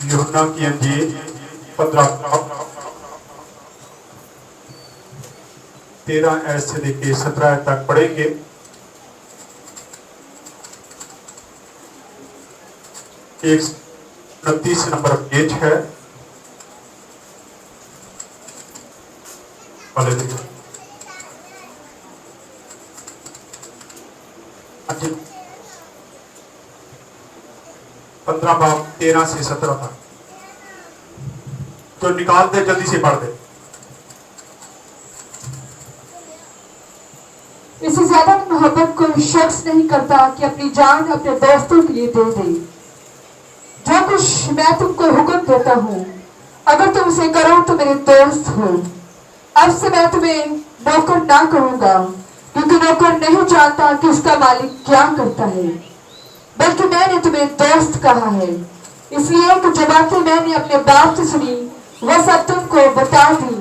यूहन्ना की इंजील 15 13 से लेके 17 तक पढ़ेंगे। एक 29 नंबर पेज है। हालेलुया। 15 बाब 13 से 17 तक तो निकाल दे, जल्दी से पढ़ दे। इससे ज्यादा मोहब्बत कोई शख्स नहीं करता कि अपनी जान अपने दोस्तों के लिए दे दे। जो कुछ मैं तुमको हुक्म देता हूँ, अगर तुम उसे करो तो मेरे दोस्त हो। अब से मैं तुम्हें नौकर ना कहूंगा, क्योंकि नौकर नहीं जानता कि उसका मालिक क्या करता है, बल्कि मैंने तुम्हें दोस्त कहा है, इसलिए कि जो बातें मैंने अपने बाप से सुनी वह सब तुमको बता दी।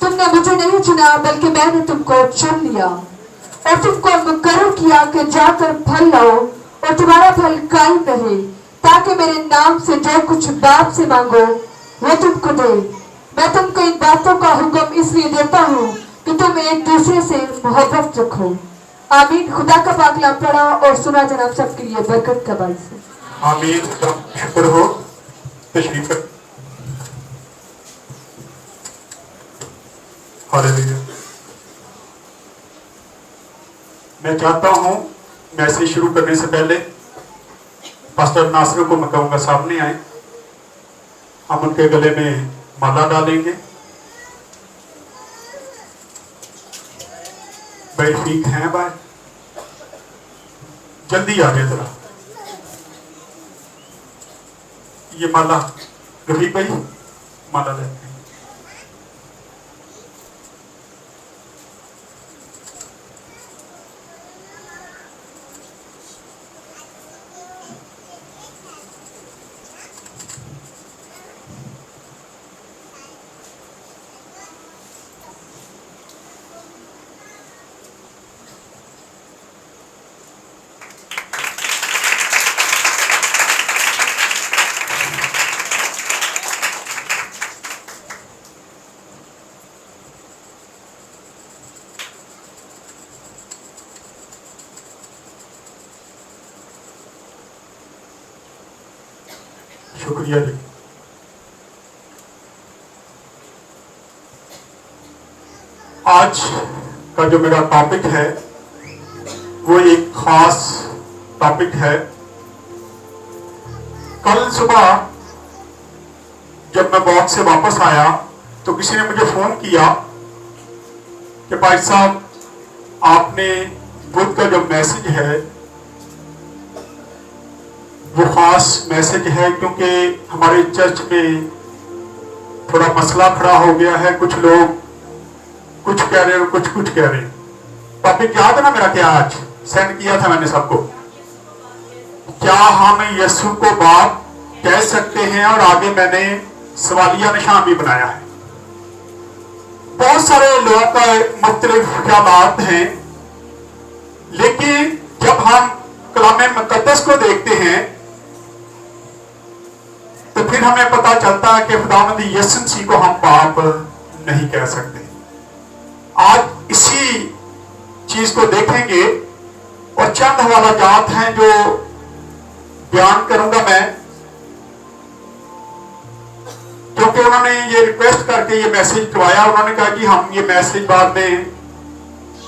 तुमने मुझे नहीं चुना, बल्कि मैंने तुमको चुन लिया और तुमको मुकर्रर किया कि जाकर फल लाओ और तुम्हारा फल कायम रहे, ताकि मेरे नाम से जो कुछ बाप से मांगो वो तुमको दे। मैं तुमको इन बातों का हुक्म इसलिए देता हूँ कि तुम एक दूसरे से मोहब्बत रखो। आमीन। खुदा का पाक कलाम पढ़ा और सुना जनाब सबके लिए बरकत का बाइस है। आमीन। शुक्र हो। तशरीफ रख। हालेलुया। मैं चाहता हूं मैसेज शुरू करने से पहले पास्टर नासिर को मैं कहूंगा सामने आए, हम उनके गले में माला डालेंगे। भाई ठीक है भाई, जल्दी आ गए जरा। ये माला रफीक भाई माला लेते हैं। शुक्रिया जी। आज का जो मेरा टॉपिक है वो एक खास टॉपिक है। कल सुबह जब मैं वॉक से वापस आया तो किसी ने मुझे फोन किया कि भाई साहब आपने बुध का जो मैसेज है वो खास मैसेज है, क्योंकि हमारे चर्च में थोड़ा मसला खड़ा हो गया है। कुछ लोग कुछ कह रहे हैं और कुछ कह रहे हैं। टॉपिक याद है ना मेरा? क्या आज सेंड किया था मैंने सबको? क्या हम यीशु को बाप कह सकते हैं? और आगे मैंने सवालिया निशान भी बनाया है। बहुत सारे लोगों का मुख्तलिफ ख्यालात हैं, लेकिन जब हम कलाम मुकद्दस को देखते हैं तो फिर हमें पता चलता है कि खुदावंद यीशु मसीह को हम बाप नहीं कह सकते। आज इसी चीज को देखेंगे और चंद हवालाजात हैं जो बयान करूंगा मैं, क्योंकि उन्होंने ये रिक्वेस्ट करके ये मैसेज करवाया। उन्होंने कहा कि हम ये मैसेज बाद में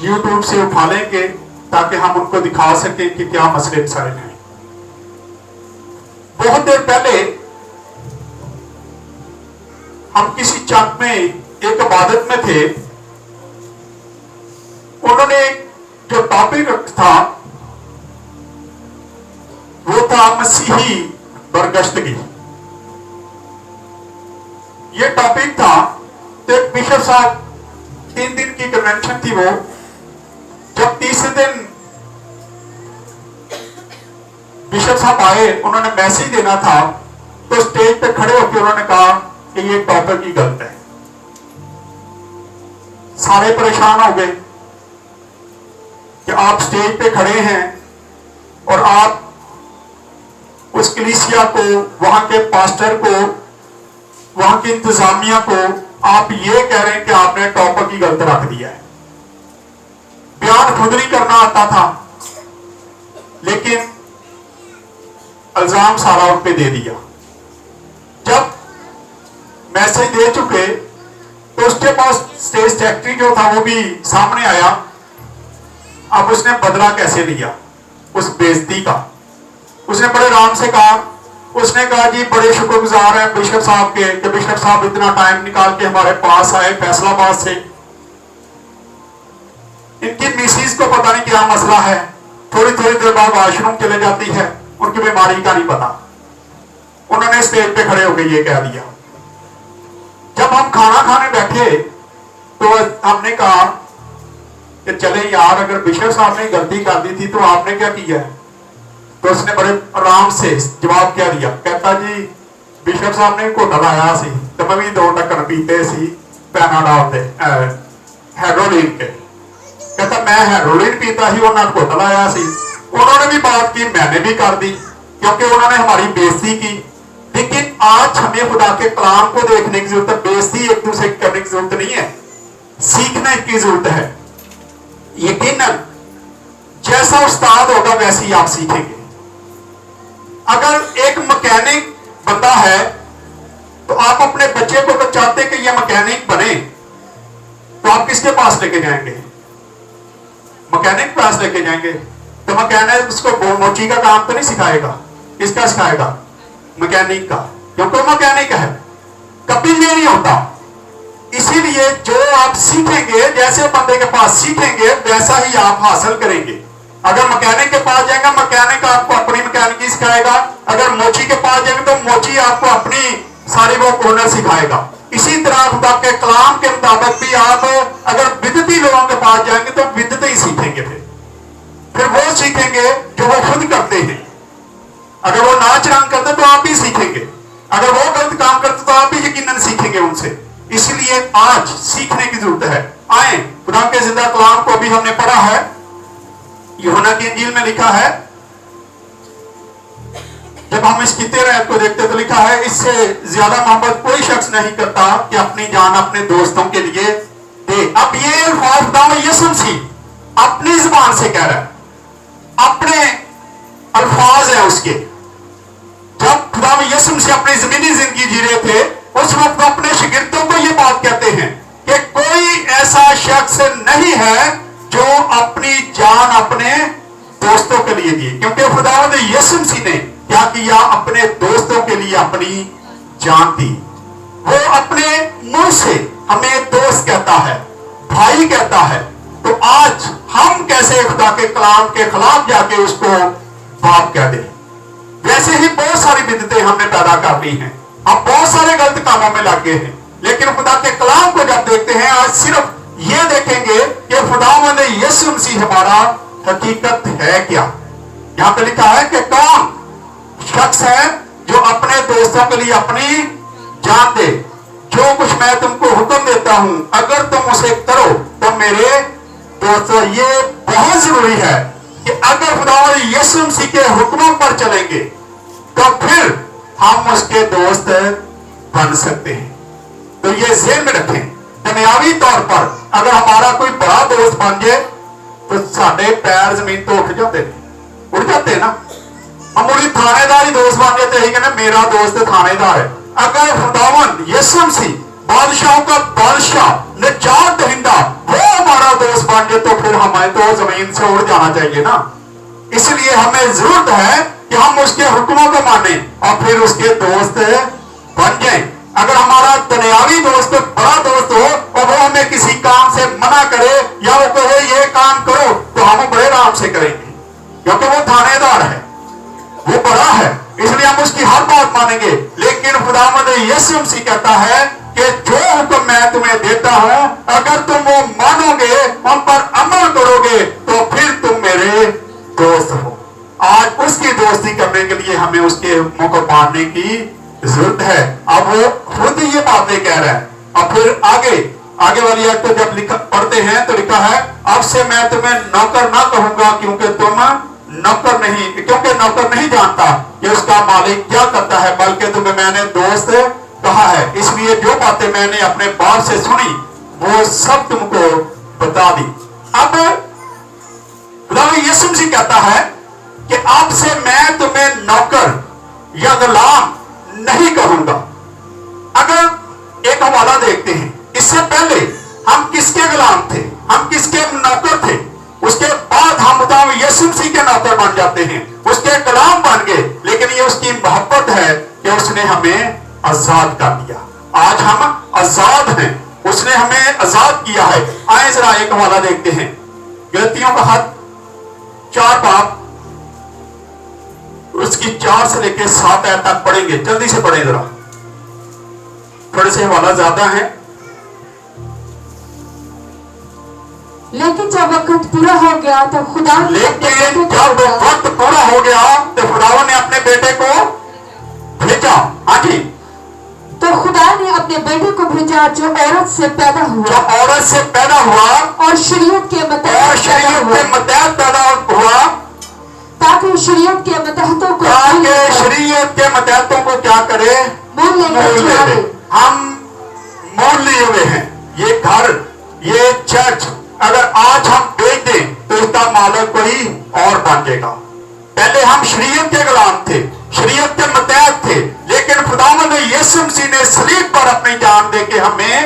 YouTube से उठा लेंगे ताकि हम उनको दिखा सकें कि क्या मसले मसाइल हैं। बहुत देर पहले हम किसी चर्च में एक इबादत में थे, उन्होंने जो टॉपिक था वो था मसीही बरगश्तगी। ये टॉपिक था। तो एक बिशप साहब 3 दिन की कन्वेंशन थी वो, जब तीसरे दिन बिशप साहब आए, उन्होंने मैसेज देना था, तो स्टेज पे खड़े होकर उन्होंने कहा कि ये टॉपिक ही गलत है। सारे परेशान हो गए कि आप स्टेज पे खड़े हैं और आप उस कलीसिया को, वहां के पास्टर को, वहां की इंतजामिया को आप ये कह रहे हैं कि आपने टॉपिक ही गलत रख दिया है। बयान खुद नहीं करना आता था, लेकिन इल्जाम सारा उन पे दे दिया। जब मैसेज दे चुके तो उसके पास स्टेज सेक्रेटरी जो था वो भी सामने आया। अब उसने बदला कैसे लिया उस बेइज्जती का। उसने बड़े आराम से कहा, उसने कहा जी बड़े शुक्रगुजार हैं बिशप साहब के कि बिशप साहब इतना टाइम निकाल के हमारे पास आए फैसलाबाद से। इनकी मिसिस को पता नहीं क्या मसला है, थोड़ी थोड़ी देर बाद वॉशरूम चले जाती है, उनकी बीमारी का नहीं पता। उन्होंने स्टेज पे खड़े होकर ये कह दिया। जब हम खाना खाने बैठे तो हमने कहा कि चले यार, अगर बिशप साहब ने गलती कर दी थी तो आपने क्या किया है? तो उसने बड़े आराम से जवाब क्या दिया, कहता जी बिशप साहब ने घोटा लाया सी तो मैं भी 2 ढक्कन पीते सी पैनाडॉल ते हेरोइन के। कहता मैं हेरोइन पीता ही, उन्होंने घोटा लाया सी। उन्होंने भी बात की, मैंने भी कर दी, क्योंकि उन्होंने हमारी बेइज्जती की। लेकिन आज हमें खुदा के कलाम को देखने की जरूरत है, बेइज्जती एक दूसरे की करने की जरूरत नहीं है, सीखने की जरूरत है। यकीनन जैसा उस्ताद होगा वैसे ही आप सीखेंगे। अगर एक मैकेनिक बंदा है तो आप अपने बच्चे को तो चाहते कि ये मैकेनिक बने, तो आप किसके पास लेके जाएंगे? मैकेनिक के पास लेके जाएंगे। तो मैकेनिक उसको मोची का काम तो नहीं सिखाएगा, किसका सिखाएगा? मैकेनिक का, क्योंकि मैकेनिक है, कभी भी नहीं होता। इसीलिए जो आप सीखेंगे, जैसे बंदे के पास सीखेंगे वैसा ही आप हासिल करेंगे। अगर मैकेनिक के पास जाएंगे, मैकेनिक आपको अपनी मैकेनिकी सिखाएगा। अगर मोची के पास जाएंगे तो मोची आपको अपनी सारी वो हुनर सिखाएगा। इसी तरह खुदा के कलाम के मुताबिक भी आप अगर बिदती लोगों के पास जाएंगे तो बिदती ही सीखेंगे। फिर वो सीखेंगे जो वो खुद करते हैं। अगर वो नाच रंग करते तो आप भी सीखेंगे, अगर वो गलत काम करते तो आप भी यकीनन सीखेंगे उनसे। इसलिए आज सीखने की जरूरत है। आए खुदा के जिंदा कलाम को अभी हमने पढ़ा है, यूहन्ना की इंजील में लिखा है। जब हम इस 13 आयत को देखते तो लिखा है, इससे ज्यादा मोहब्बत कोई शख्स नहीं करता कि अपनी जान अपने दोस्तों के लिए दे। अब ये अल्फाज यीशु मसीह अपनी जुबान से कह रहा है, अपने अल्फाज है उसके। जब खुदा यीशु मसीह अपनी जमीनी जिंदगी जी रहे थे उस वक्त अपने शिगिर्दों को ये बात कहते हैं कि कोई ऐसा शख्स नहीं है जो अपनी जान अपने दोस्तों के लिए दी, क्योंकि खुदावंद यीशु मसीह ने क्या किया? अपने दोस्तों के लिए अपनी जान दी। वो अपने मुंह से हमें दोस्त कहता है, भाई कहता है। तो आज हम कैसे खुदा के कलाम के खिलाफ जाके उसको बाप कह दें? वैसे ही बहुत सारी बिदतें हमने पैदा कर ली हैं, हम बहुत सारे गलत कामों में लग गए हैं। लेकिन खुदा के कलाम को जब देखते हैं, आज सिर्फ ये देखेंगे कि खुदावंद यीशु मसीह हमारा हकीकत है क्या। यहां पे लिखा है कि कौन शख्स है जो अपने दोस्तों के लिए अपनी जान दे। जो कुछ मैं तुमको हुक्म देता हूं अगर तुम उसे करो तो मेरे दोस्तों। ये बहुत जरूरी है कि अगर खुदावंद यीशु मसीह के हुक्मों पर चलेंगे तो फिर हम उसके दोस्त बन सकते हैं। तो ये ज़हन में रखें। दुनियावी तौर पर अगर हमारा कोई बड़ा दोस्त बन जाए तो साढ़े पैर जमीन तो उठ जाते हैं, उड़ जाते हैं ना। मामूली थानेदार ही दोस्त बन जाते हैं कि मेरा दोस्त थानेदार है। अगर खुदावंद यीशु मसीह बादशाहों का बादशाह निजात दहिंदा वो हमारा दोस्त बन जाए तो फिर हमें तो जमीन से उड़ जाना चाहिए ना। इसलिए हमें जरूरत है कि हम उसके हुक्मों को माने और फिर उसके दोस्त बन जाएं। अगर हमारा दुनियावी दोस्त बड़ा दोस्त हो जब वो हमें किसी काम से मना करे या वो कहे ये काम करो तो हम बड़े आराम से करेंगे, क्योंकि वो थानेदार है, वो बड़ा है, इसलिए हम उसकी हर बात मानेंगे। लेकिन खुदावंद यीशु मसीह कहता है कि जो हुक्म मैं तुम्हें देता हूं, अगर तुम वो मानोगे, उन पर अमल करोगे, तो फिर तुम मेरे दोस्त हो। आज उसकी दोस्ती करने के लिए हमें उसके हुक्मों को मानने की जरूरत है। अब वो खुद ये बातें कह रहा है। अब फिर आगे वाली आयत को जब पढ़ते हैं तो लिखा है, अब से मैं तुम्हें नौकर ना कहूंगा, क्योंकि नौकर नहीं जानता कि उसका मालिक क्या करता है, बल्कि तुम्हें मैंने दोस्त कहा है। इसलिए जो बातें मैंने अपने बाप से सुनी वो सब तुमको बता दी। अब यीशु मसीह कहता है कि अब से मैं तुम्हें नौकर या गुलाम नहीं कहूंगा। अगर एक हवाला देखते हैं, इससे पहले हम किसके गुलाम थे, हम किसके नौकर थे, उसके बाद हम यीशु मसीह के नौकर बन जाते हैं, उसके गुलाम बन गए। लेकिन ये उसकी मोहब्बत है कि उसने हमें आजाद कर दिया। आज हम आजाद हैं, उसने हमें आजाद किया है। आए जरा एक हवाला देखते हैं, गलतियों का खत 4 बाब उसकी 4 से लेकर 7 आयत तक पढ़ेंगे। जल्दी से पढ़ें जरा, थोड़े से हवाला ज्यादा है। लेकिन जब वक्त पूरा हो गया तो खुदा ने अपने बेटे को भेजा। हाँ जी, तो खुदा ने अपने बेटे को भेजा जो औरत से पैदा हुआ और शरीयत के मतहत पैदा हुआ, ताकि शरीयत के मतहतों को क्या करे, मोल ले। हम मोल लिए हुए हैं। ये घर, ये चर्च अगर आज हम बेच दें तो इसका मालिक कोई और बन जाएगा। पहले हम शरीयत के गुलाम थे, शरीयत के मतहत थे, लेकिन खुदावंद यीशु मसीह ने सलीब पर अपनी जान दे के हमें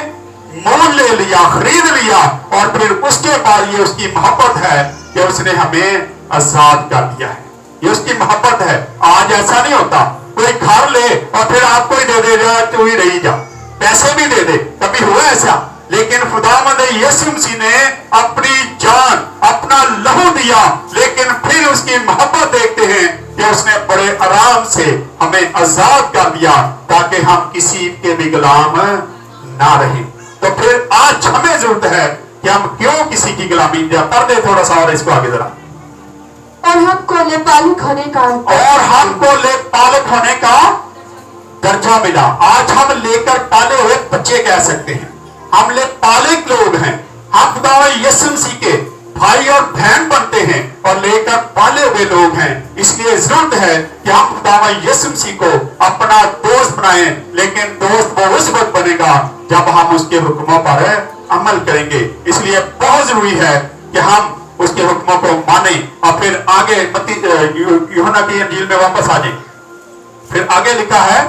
मोल ले लिया, खरीद लिया। और फिर उसके बाद ये उसकी मोहब्बत है कि उसने हमें आजाद कर दिया है। ये उसकी मोहब्बत है। आज ऐसा नहीं होता, कोई घर ले और फिर आपको ही दे दे, तू ही रही जा, पैसे भी दे दे। कभी हुआ ऐसा? लेकिन खुदावंद यीशु मसीह ने अपनी जान, अपना लहू दिया, लेकिन फिर उसकी मोहब्बत देखते हैं कि उसने बड़े आराम से हमें आजाद कर दिया, ताकि हम किसी के भी गुलाम ना रहें। तो फिर आज हमें जरूरत है कि हम क्यों किसी की गुलामी कर दे। थोड़ा सा और इसको आगे जरा। और हमको लेपालिक होने का दर्जा मिला। आज हम लेकर पाले हुए बच्चे कह सकते हैं, हम लेपालिक लोग हैं। हम खुदावंद यीशु मसीह के भाई और बहन बनते हैं और लेकर पाले हुए लोग हैं। इसलिए जरूरत है कि हम खुदावंद यीशु मसीह को अपना दोस्त बनाएं। लेकिन दोस्त वो उस वक्त बनेगा जब हम उसके हुक्मों पर अमल करेंगे। इसलिए बहुत जरूरी है कि हम उसके हुक्मों को माने। और फिर आगे यूहन्ना की इंजील में वापस आ जाए। फिर आगे लिखा है,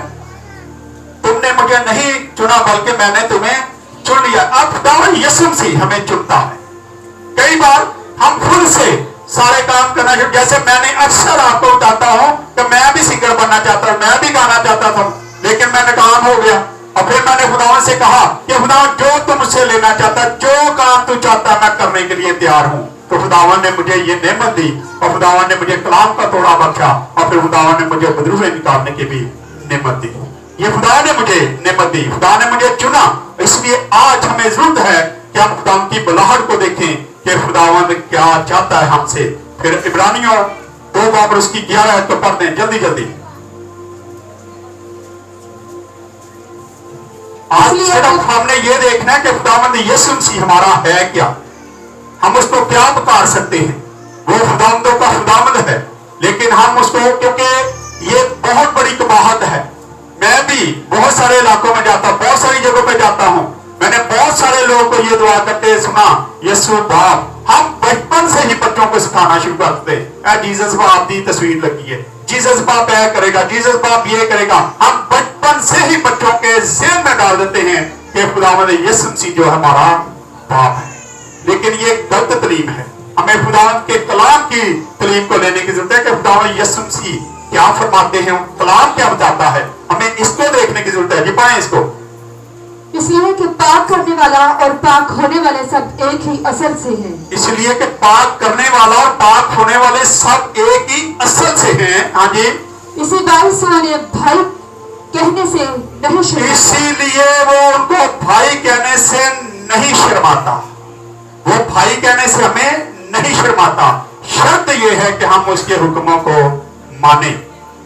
तुमने मुझे नहीं चुना बल्कि मैंने तुम्हें चुन लिया। अब खुदावंद यीशु मसीह हमें चुनता है। कई बार हम खुद से सारे काम करना शुरू, जैसे मैंने अक्सर आपको बताता हूं कि मैं भी सिंगर बनना चाहता हूं, मैं भी गाना चाहता था, लेकिन मैंने काम हो गया। और फिर मैंने खुदावंद से कहा कि खुदावंद जो तुम मुझसे लेना चाहता, जो काम तू चाहता, मैं करने के लिए तैयार हूं। तो खुदावंद ने मुझे ये नेमत दी और खुदावंद ने मुझे कलाम का तोड़ा बख्शा और फिर खुदावंद ने मुझे बदरूहे निकालने की भी नेमत दी। ये खुदा ने मुझे नेमत दी, खुदा ने मुझे चुना। इसलिए आज हमें जरूरत है कि हम खुदावंद की बुलाहट को देखें कि खुदावंद क्या चाहता है हमसे। फिर इब्रानियों 2 बाब उसकी 11 तो पढ़ते हैं जल्दी जल्दी। आज सिर्फ हमने ये देखना है कि खुदावंद यीशु मसीह हमारा है क्या, हम उसको क्या पुकार सकते हैं। वो खुदावंदों का खुदावंद है, लेकिन हम उसको, क्योंकि ये बहुत बड़ी कबाहत है। मैं भी बहुत सारे इलाकों में जाता, बहुत सारी जगहों पे जाता हूं। मैंने बहुत सारे लोगों को ये दुआ करते सुना, यीशु बाप। हम बचपन से ही बच्चों को सिखाना शुरू करते हैं, जीसस बाप की तस्वीर लगी है, जीसस बाप यह करेगा, जीसस बाप ये करेगा। हम बचपन से ही बच्चों के ज़हन में डाल देते हैं कि खुदावंद यीशु मसीह जो हमारा बाप है। लेकिन ये गलत तालीम है। हमें खुदावंद के कलाम की तालीम को लेने की जरूरत है कि खुदावंद यीशु मसीह क्या फरमाते हैं, कलाम क्या बताता है। हमें इसको देखने की जरूरत है। जी पाएं इसको। इसलिए कि पाक करने वाला और पाक होने वाले सब एक ही असल से हैं। इसलिए कि पाक करने वाला और पाक होने वाले सब एक ही असल से हैं। हाँ जी, इसी बात से उन्हें भाई कहने से नहीं शर्माता। इसीलिए वो उनको भाई कहने से नहीं शर्माता। वो भाई कहने से हमें नहीं शर्माता। शर्त ये है कि हम उसके हुक्मों को माने,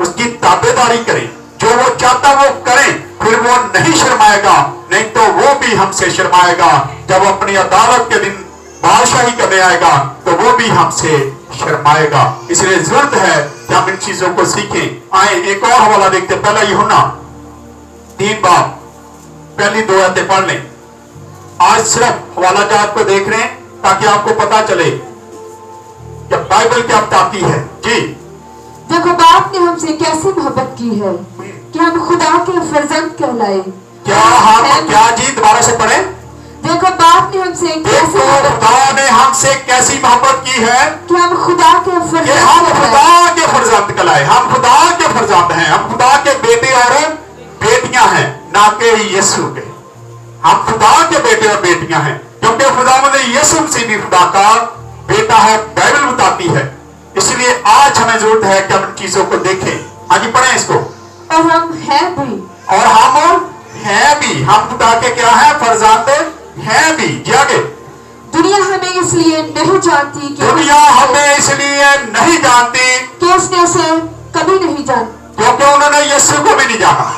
उसकी ताबेदारी करें, जो वो चाहता वो करें, फिर वो नहीं शर्माएगा। नहीं तो वो भी हमसे शर्माएगा। जब वो अपनी अदालत के दिन बादशाही करने आएगा तो वो भी हमसे शर्माएगा। इसलिए जरूरत है कि हम इन चीजों को सीखें। आए एक और हवाला देखते, पहला यूहन्ना 3 बाब पहली 2 आयतें पढ़ लें। आज सिर्फ हवाला जात को देख रहे हैं ताकि आपको पता चले कि बाइबल क्या बताती है। जी, देखो बाप ने हमसे कैसी मोहब्बत की है कि हम खुदा के फर्जंद कहलाए। क्या जी, दोबारा से पढ़े। देखो बाप ने हमसे कैसी खुदा ने हमसे कैसी मोहब्बत की है कि हम खुदा के कि हम फर्जंद खुदा के फर्जंद कहलाए। हम खुदा के फर्जंद हैं, हम खुदा के बेटे और बेटियां हैं, ना कि यीशु के। हम खुदा के बेटे और बेटियां हैं क्योंकि खुदावंद यीशु मसीह भी खुदा का बेटा है, बाइबल बताती है। इसलिए आज हमें जरूरत है कि हम इन चीजों को देखें। आगे पढ़ें इसको। और हम हैं भी, और हम हैं भी, हम खुदा के क्या है, फर्जंद हैं भी। जी आगे। दुनिया हमें इसलिए नहीं जानती कि दुनिया हमें इसलिए नहीं जानती कि उसने उसे कभी नहीं जाना, क्योंकि उन्होंने यीशु को भी नहीं जाना,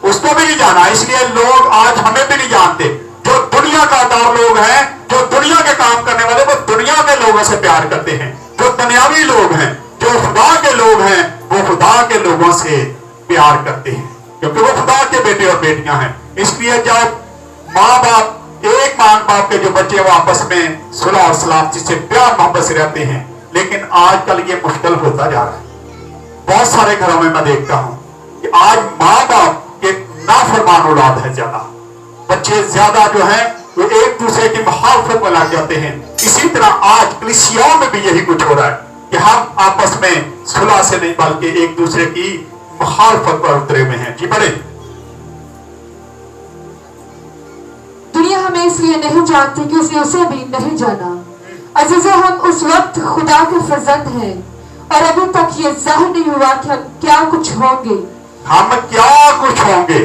उसको भी नहीं जाना। इसलिए लोग आज हमें भी नहीं जानते। जो दुनिया का दार लोग हैं, जो दुनिया के काम करने वाले, वो दुनिया के लोगों से प्यार करते हैं। जो दुनियावी लोग हैं, जो खुदा के लोग हैं, वो खुदा के लोगों से प्यार करते हैं क्योंकि वो खुदा के बेटे और बेटियां हैं। इसलिए जब माँ बाप, एक माँ बाप के जो बच्चे वो आपस में सुलह और सलामती से प्यार मोहब्बत से रहते हैं, लेकिन आजकल ये मुश्किल होता जा रहा है। बहुत सारे घरों में मैं देखता हूं कि आज माँ बाप के नाफरमान औलाद है ज्यादा, बच्चे ज्यादा जो हैं वो एक दूसरे की मुखालफत में लग जाते हैं। इसी तरह आज कलीसियाओं में भी यही कुछ हो रहा है कि हम आपस में सुलह से नहीं बल्कि एक दूसरे की मुखालफत पर उतरे हुए हैं। जी बड़े। दुनिया हमें इसलिए नहीं जानती कि उसने उसे भी नहीं जाना। अजीजों, हम उस वक्त खुदा के फर्जंद हैं और अभी तक ये जाहिर नहीं हुआ कि हम क्या कुछ होंगे। हम क्या कुछ होंगे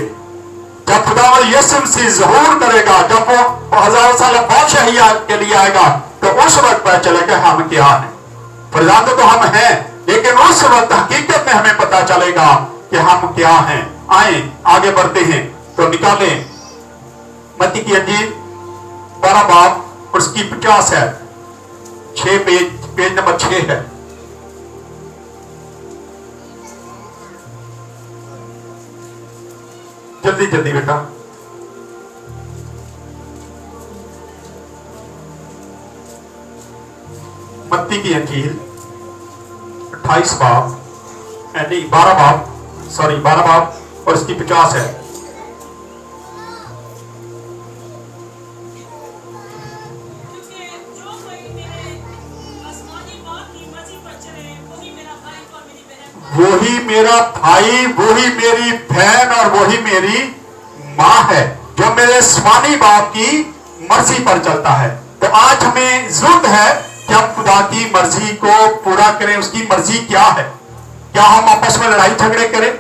जब खुदा यीशु मसीह ज़हूर करेगा, जब वो 1000 साल बादशाही के लिए आएगा, तो उस वक्त पता चलेगा हम क्या हैं। फर्जंद तो हम हैं, लेकिन उस वक्त हकीकत में हमें पता चलेगा कि हम क्या हैं। आए आगे बढ़ते हैं तो निकालें मत्ती की इंजील 12 बाब और उसकी 50 है, 6 पेज नंबर 6 है। जल्दी जल्दी बेटा। मत्ती की इंजील 28 बाब, नहीं 12 बाब, सॉरी 12 बाब और इसकी 50 है। वही मेरा भाई, वही मेरी बहन और वही मेरी माँ है जो मेरे स्वामी बाप की मर्जी पर चलता है। तो आज हमें जरूरत है कि हम खुदा की मर्जी को पूरा करें। उसकी मर्जी क्या है? क्या हम आपस में लड़ाई झगड़े करें,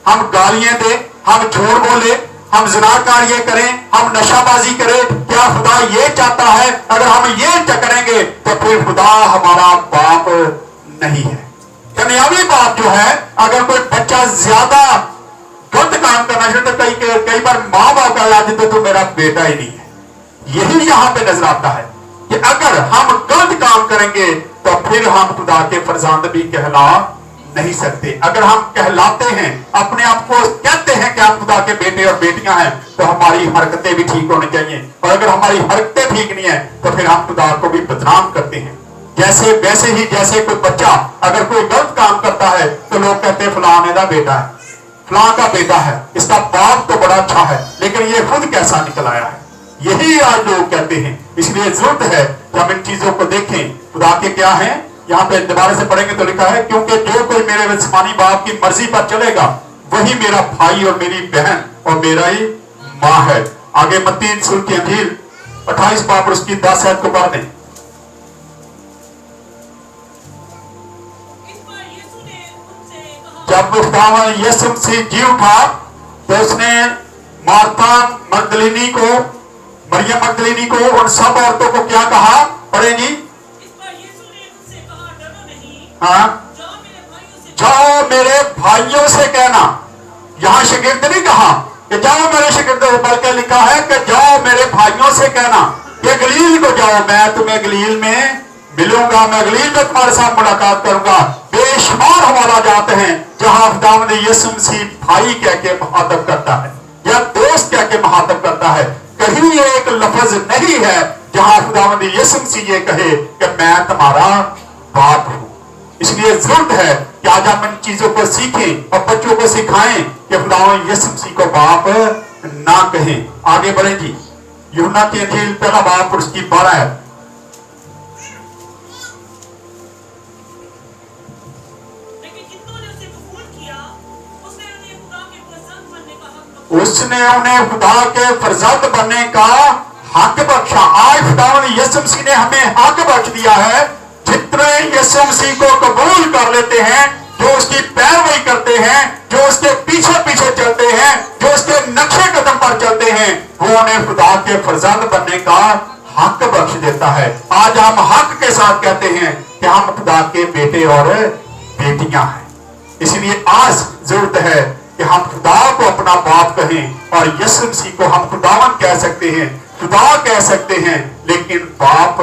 हम गालियां दें, हम झूठ बोले, हम ज़िनाकार ये करें, हम नशाबाजी करें? क्या खुदा ये चाहता है? अगर हम ये करेंगे तो फिर खुदा हमारा बाप नहीं है। दुनियावी बाप जो है, अगर कोई बच्चा ज्यादा गलत काम करना चाहिए तो कई बार माँ बाप का याद तो मेरा बेटा ही नहीं है। यही यहां पे नजर आता है कि अगर हम गलत काम करेंगे तो फिर हम खुदा के फर्जंद भी कहला नहीं सकते। अगर हम कहलाते हैं, अपने आप को कहते हैं कि हम खुदा के बेटे और बेटियां हैं, तो हमारी हरकतें भी ठीक होनी चाहिए। और अगर हमारी हरकतें ठीक नहीं है तो फिर हम खुदा को भी बदनाम करते हैं। वैसे ही जैसे कोई बच्चा अगर कोई गलत काम करता है तो लोग कहते हैं फलाने का बेटा है, फलां का बेटा है, इसका बाप तो बड़ा अच्छा है, लेकिन ये खुद कैसा निकल आया है। यही आज लोग कहते हैं। इसलिए जरूरत है कि हम इन चीजों को देखें। खुदा के क्या है, यहाँ पे दोबारा से पढ़ेंगे तो लिखा है, क्योंकि जो कोई मेरे जिस्मानी बाप की मर्जी पर चलेगा वही मेरा भाई और मेरी बहन और मेरा ही माँ है। आगे मत्ती रसूल की अंजील 28 बाब और उसकी 10 आयत को पढ़ दें। जब खुदावंद यीशु मसीह जी उठा तो उसने मार्था मगदलीनी को, मरियम मगदलीनी को, उन सब औरतों को क्या कहा? पढ़े जी। हाँ, जाओ मेरे भाइयों से कहना। यहां शागिर्द नहीं कहा कि जाओ मेरे शागिर्दों, बल्कि लिखा है कि जाओ मेरे भाइयों से कहना कि गलील को जाओ, मैं तुम्हें गलील में मिलूंगा, मैं गलील में तुम्हारे साथ मुलाकात करूंगा। बेशुमार हवाला जाते हैं जहां खुदावंद यीशु मसीह भाई कह के मुखातब करता है या दोस्त कह के मुखातब करता है। कहीं एक लफ्ज नहीं है जहां खुदावंद यीशु मसीह ये कहे कि मैं तुम्हारा बाप हूं। इसलिए जरूरत है कि आज हम इन चीजों को सीखें और बच्चों को सिखाएं कि खुदावंद यीशु मसीह को बाप ना कहें। आगे बढ़ें जी। यूहन्ना की अंजील पहला बाब और उसकी 12 है। उसने उन्हें खुदा के फरजंद बनने का हक बख्शा। आज खुदावंद यीशु मसीह ने हमें हक बख्श दिया है। जितने यीशु मसीह को कबूल कर लेते हैं, जो उसकी पैरवी करते हैं, जो उसके पीछे पीछे चलते हैं, जो उसके नक्शे कदम पर चलते हैं, वो उन्हें खुदा के फरजंद बनने का हक बख्श देता है। आज हम हक के साथ कहते हैं कि हम खुदा के बेटे और बेटियां हैं। इसलिए आज जरूरत है कि हम खुदा को अपना बाप कहें और यीशु मसीह को हम खुदावन कह सकते हैं, खुदा कह सकते हैं, लेकिन बाप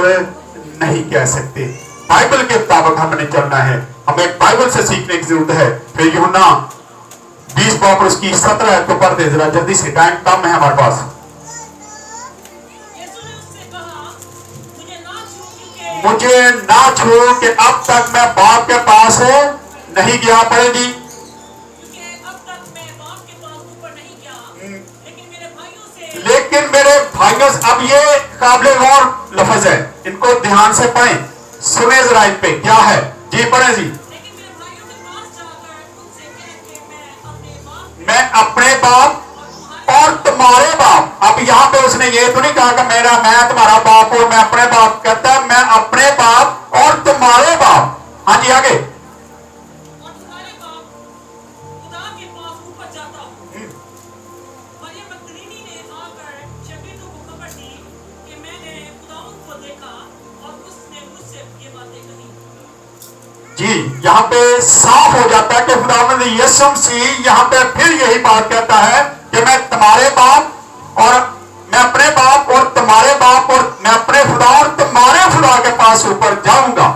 नहीं कह सकते। बाइबल के मुताबिक हमने चलना है, हमें बाइबल से सीखने की जरूरत है। फिर यूहन्ना 20 बाब और उसकी 17 आयत को पढ़ दे जरा जल्दी से, टाइम कम है हमारे पास। मुझे ना छू कि अब तक मैं बाप के पास नहीं गया। पढ़े जी। लेकिन मेरे भाइयों से, अब ये काबिल गौर लफ्ज है, इनको ध्यान से पढ़ें, सुने जरा इन पे क्या है जी। पढ़े जी। मैं अपने बाप और तुम्हारे बाप। अब यहाँ पे उसने ये तो नहीं कहा कि मैं तुम्हारा बाप और मैं अपने बाप, कहता है मैं अपने बाप और तुम्हारे बाप। हाँ जी आगे। जी, यहाँ पे साफ हो जाता है कि खुदावंद यीशु मसीह यहाँ पे फिर यही बात कहता है कि मैं तुम्हारे बाप और मैं अपने बाप और तुम्हारे बाप और मैं अपने खुदा और तुम्हारे खुदा के पास ऊपर जाऊंगा।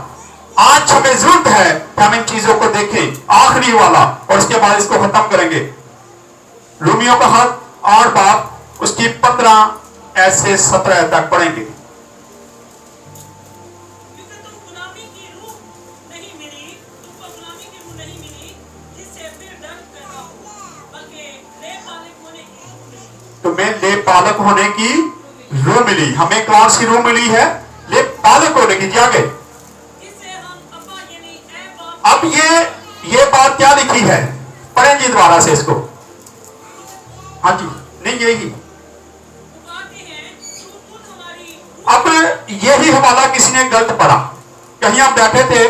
आज हमें जरूरत है कि हम इन चीजों को देखें। आखिरी वाला और उसके बाद इसको खत्म करेंगे। रोमियो का खत 8 बाब उसकी 15 ऐसे 17 तक पढ़ेंगे। तुम्हें ले पालक होने की रूह मिली। हमें कौन सी रूह मिली है? ले पालक होने की। आगे अब ये बात क्या लिखी है? पढ़ें जी दोबारा से इसको। हाँ जी, नहीं यही। अब यही हवाला किसी ने गलत पढ़ा। कहीं आप बैठे थे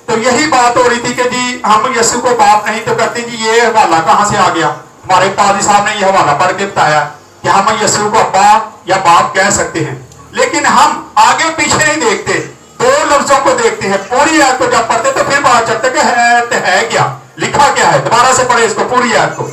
तो यही बात हो रही थी कि जी हम यीशु को बाप नहीं, तो कहते जी ये हवाला कहां से आ गया? हमारे पादी साहब ने यह हवाला पढ़ के बताया कि हम यीशु को अब्बा या बाप कह सकते हैं, लेकिन हम आगे पीछे नहीं देखते, दो लफ्जों को देखते हैं। पूरी आयत को जब पढ़ते तो फिर बात चलते कि है क्या, लिखा क्या है। दोबारा से पढ़े इसको, पूरी आयत को।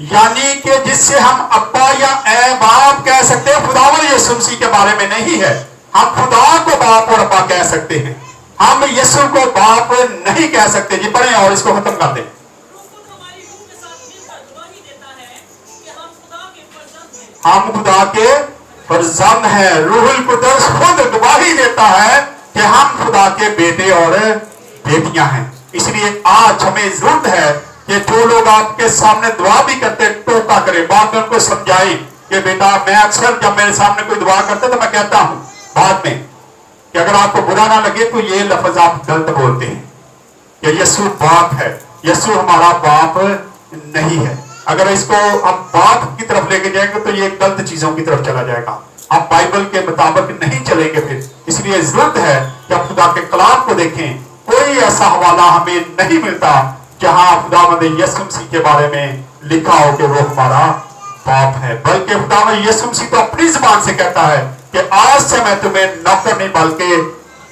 यानी कि जिससे हम अब्बा या ए बाप कह सकते हैं, खुदावंद यीशु मसीह के बारे में नहीं है। हम खुदा को बाप और अब्बा कह सकते हैं, हम यीशु को बाप नहीं कह सकते। जी पढ़ें और इसको खत्म कर दें। हम खुदा के फरजंद हैं। रूहुल कुद्दस खुद गवाही देता है कि हम खुदा के बेटे और बेटियां हैं। इसलिए आज हमें जरूरत है कि जो लोग आपके सामने दुआ भी करते टोका करें, बाद में उनको समझाएं कि बेटा, मैं अक्सर जब मेरे सामने कोई दुआ करता तो मैं कहता हूं बाद में کہ اگر آپ کو برا نہ لگے تو یہ لفظ آپ غلط بولتے ہیں کہ یسوع باپ ہے. یسوع ہمارا باپ نہیں ہے. اگر اس کو ہم باپ کی طرف لے کے جائیں گے تو یہ غلط چیزوں کی طرف چلا جائے گا. ہم بائبل کے مطابق نہیں چلیں گے پھر. اس لیے ضرورت ہے کہ آپ خدا کے کلام کو دیکھیں. کوئی ایسا حوالہ ہمیں نہیں ملتا جہاں خداوند یسوع مسیح کے بارے میں لکھا ہو کہ وہ ہمارا باپ ہے. بلکہ خداوند یسوع مسیح تو اپنی زبان سے کہتا ہے کہ آج سے میں تمہیں نوکر نہیں بلکہ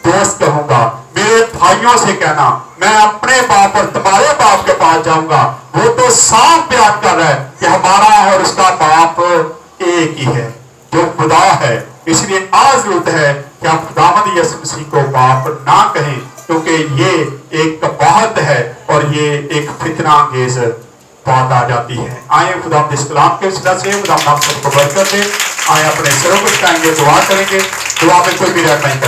دوست کہوں گا. میرے بھائیوں سے کہنا میں اپنے باپ اور تمہارے باپ کے پاس جاؤں گا. وہ تو صاف بیان کر رہا ہے کہ ہمارا اور اس کا باپ ایک ہی ہے جو خدا ہے. اس لیے آج ضرورت ہے کہ ہم خداوند یسوع مسیح کو باپ نہ کہیں کیونکہ یہ ایک قباحت ہے اور یہ ایک فتنہ انگیز بات آ جاتی ہے. آئیں خداوند اس کلام کے وسیلہ سے خداوند ہم سب کو برکت دے. آئیں اپنے سروں کو جھکائیں گے, دعا کریں گے. دعا میں کوئی بھی رہ نہیں کرے.